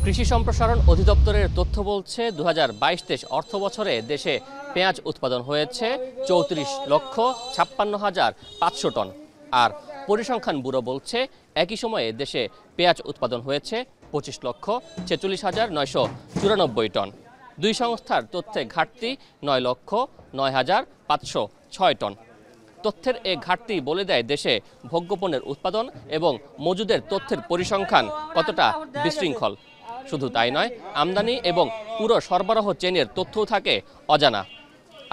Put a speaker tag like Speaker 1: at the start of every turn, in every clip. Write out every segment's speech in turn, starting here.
Speaker 1: কৃষি সম্প্রসারণ অধিদপ্তরের তথ্য বলছে 2022-23 অর্থ বছরে দেশে পেঁয়াজ উৎপাদন হয়েছে 34,56,500 টন। আর পরিসংখ্যান ব্যুরো বলছে একই সময়ে দেশে পেঁয়াজ উৎপাদন হয়েছে 25,46,994 টন। দুই সংস্থার তথ্যে ঘাটতি 9,09,506 টন। তথ্যের এ ঘাটতি বলে দেয় দেশে ভোগ্যপণ্যের উৎপাদন এবং মজুদের তথ্যের পরিসংখ্যান কতটা বিশৃঙ্খল। শুধু তাই নয়, আমদানি এবং পুরো সরবরাহ চেনের তথ্যও থাকে অজানা।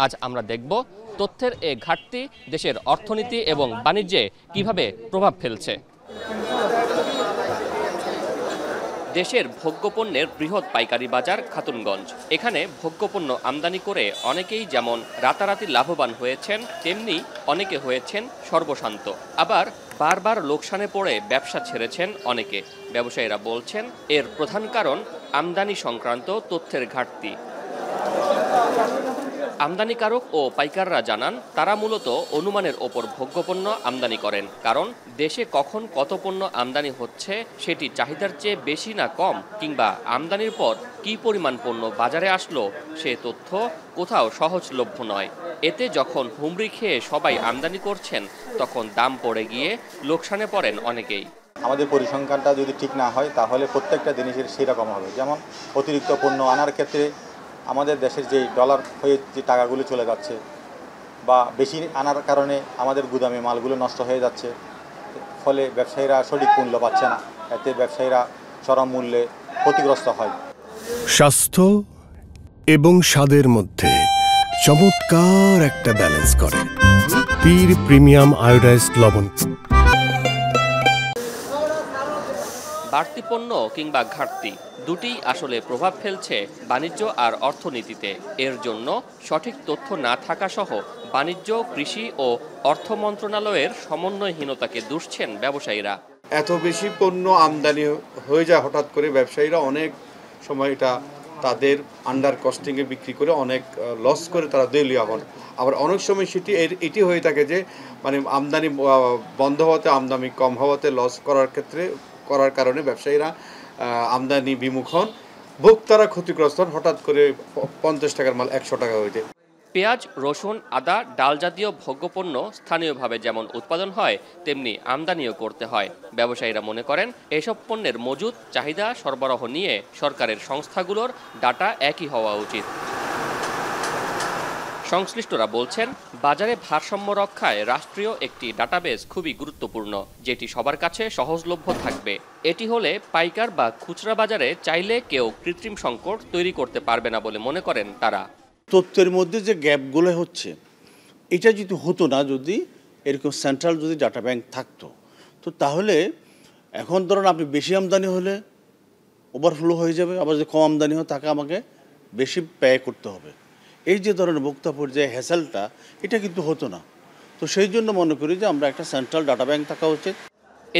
Speaker 1: আজ আমরা দেখব তথ্যের এ ঘাটতি দেশের অর্থনীতি এবং বাণিজ্যে কিভাবে প্রভাব ফেলছে। দেশের ভোগ্যপণ্যের বৃহৎ পাইকারি বাজার খাতুনগঞ্জ। এখানে ভোগ্যপণ্য আমদানি করে অনেকেই যেমন রাতারাতি লাভবান হয়েছেন, তেমনি অনেকে হয়েছেন সর্বশান্ত। আবার বারবার লোকসানে পড়ে ব্যবসা ছেড়েছেন অনেকে। ব্যবসায়ীরা বলছেন এর প্রধান কারণ আমদানি সংক্রান্ত তথ্যের ঘাটতি। আমদানিকারক ও পাইকাররা জানান তারা মূলত অনুমানের ওপর ভোগ্যপণ্য আমদানি করেন, কারণ দেশে কখন কত পণ্য আমদানি হচ্ছে সেটি চাহিদার চেয়ে বেশি না কম, কিংবা আমদানির পর কী পরিমাণ পণ্য বাজারে আসলো সে তথ্য কোথাও সহজলভ্য নয়। এতে যখন হুমড়ি খেয়ে সবাই আমদানি করছেন তখন দাম পড়ে গিয়ে লোকসানে পড়েন অনেকেই।
Speaker 2: আমাদের পরিসংখ্যানটা যদি ঠিক না হয় তাহলে প্রত্যেকটা জিনিসের সেরকম হবে। যেমন অতিরিক্ত পণ্য আনার ক্ষেত্রে আমাদের দেশের যে ডলার হয়ে যে টাকাগুলো চলে যাচ্ছে বা বেশি আনার কারণে আমাদের গুদামে মালগুলো নষ্ট হয়ে যাচ্ছে, ফলে ব্যবসায়ীরা সঠিক মূল্য পাচ্ছে না। এতে ব্যবসায়ীরা চরম মূল্যে ক্ষতিগ্রস্ত হয়।
Speaker 3: স্বাস্থ্য এবং স্বাদের মধ্যে চমৎকার একটা ব্যালেন্স করে পীর প্রিমিয়াম আয়োডাইজড লবণ।
Speaker 1: বাড়তি পণ্য কিংবা ঘাটতি দুটিই আসলে প্রভাব ফেলছে বাণিজ্য আর অর্থনীতিতে। এর জন্য সঠিক তথ্য না থাকা সহ বাণিজ্য, কৃষি ও অর্থ মন্ত্রণালয়ের সমন্বয়হীনতাকে দুষছেন ব্যবসায়ীরা।
Speaker 4: এত বেশি পণ্য আমদানি হয়ে যায় হঠাৎ করে, ব্যবসায়ীরা অনেক সময় এটা তাদের আন্ডার কস্টিংয়ে বিক্রি করে অনেক লস করে তারা দেউলিয়া হন। আবার অনেক সময় সেটি এটি হয়ে থাকে যে আমদানি বন্ধ হওয়াতে, আমদানি কম হওয়াতে লস করার কারণে ব্যবসায়ীরা আমদানি বিমুখ হন, ভোক্তারা ক্ষতিগ্রস্ত হন। হঠাৎ করে 50 টাকার মাল 100 টাকা হয়ে যায়।
Speaker 1: পেঁয়াজ, রসুন, আদা, ডাল জাতীয় ভোগ্যপণ্য স্থানীয়ভাবে যেমন উৎপাদন হয় তেমনি আমদানিও করতে হয়। ব্যবসায়ীরা মনে করেন এসব পণ্যের মজুদ, চাহিদা, সরবরাহ নিয়ে সরকারের সংস্থাগুলোর ডাটা একই হওয়া উচিত। সংশ্লিষ্টরা বলছেন বাজারে ভারসাম্য রক্ষায় রাষ্ট্রীয় একটি ডাটাবেস খুবই গুরুত্বপূর্ণ, যেটি সবার কাছে সহজলভ্য থাকবে। এটি হলে পাইকার বা খুচরা বাজারে চাইলে কেউ কৃত্রিম সংকট তৈরি করতে পারবে না বলে মনে করেন তারা।
Speaker 5: তথ্যের মধ্যে যে গ্যাপগুলো হচ্ছে, এটা যদি হতো না, যদি এরকম সেন্ট্রাল যদি ডাটা ব্যাংক থাকতো, তো তাহলে এখন ধরুন আপনি বেশি আমদানি হলে ওভারফ্লো হয়ে যাবে, আবার যদি কম আমদানি হয় তাকে আমাকে বেশি ব্যয় করতে হবে। এই যে ধরনের ভোক্তা পর্যায়ে হ্যাসেলটা, এটা কিন্তু হতো না। তো সেই জন্য মনে করি যে আমরা একটা সেন্ট্রাল ডাটা ব্যাংক থাকা উচিত।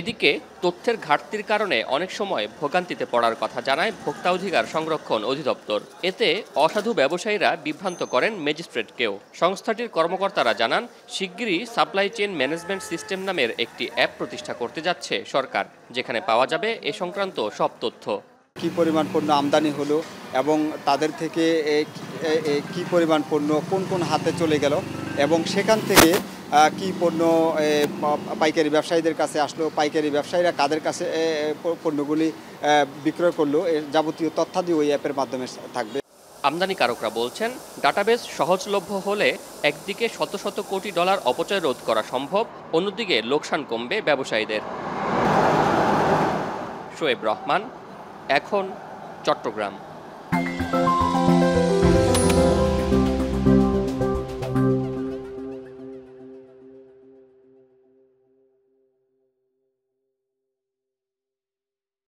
Speaker 1: এদিকে তথ্যের ঘাটতির কারণে অনেক সময় ভোগান্তিতে পড়ার কথা জানায় ভোক্তা অধিকার সংরক্ষণ অধিদপ্তর। এতে অসাধু ব্যবসায়ীরা বিভ্রান্ত করেন ম্যাজিস্ট্রেটকেও। সংস্থাটির কর্মকর্তারা জানান শিগগিরই সাপ্লাই চেইন ম্যানেজমেন্ট সিস্টেম নামের একটি অ্যাপ প্রতিষ্ঠা করতে যাচ্ছে সরকার, যেখানে পাওয়া যাবে এ সংক্রান্ত সব তথ্য।
Speaker 6: কী পরিমাণ পণ্য আমদানি হলো এবং তাদের থেকে কী পরিমাণ পণ্য কোন কোন হাতে চলে গেল এবং সেখান থেকে কী পণ্য পাইকারি ব্যবসায়ীদের কাছে আসলো, পাইকারি ব্যবসায়ীরা কাদের কাছে পণ্যগুলি বিক্রয় করলো, যাবতীয় তথ্যাদি ওই অ্যাপের মাধ্যমে থাকবে।
Speaker 1: আমদানিকারকরা বলছেন ডাটাবেস সহজলভ্য হলে একদিকে শত শত কোটি ডলার অপচয় রোধ করা সম্ভব, অন্যদিকে লোকসান কমবে ব্যবসায়ীদের। শোয়েব রহমান, এখন, চট্টগ্রাম।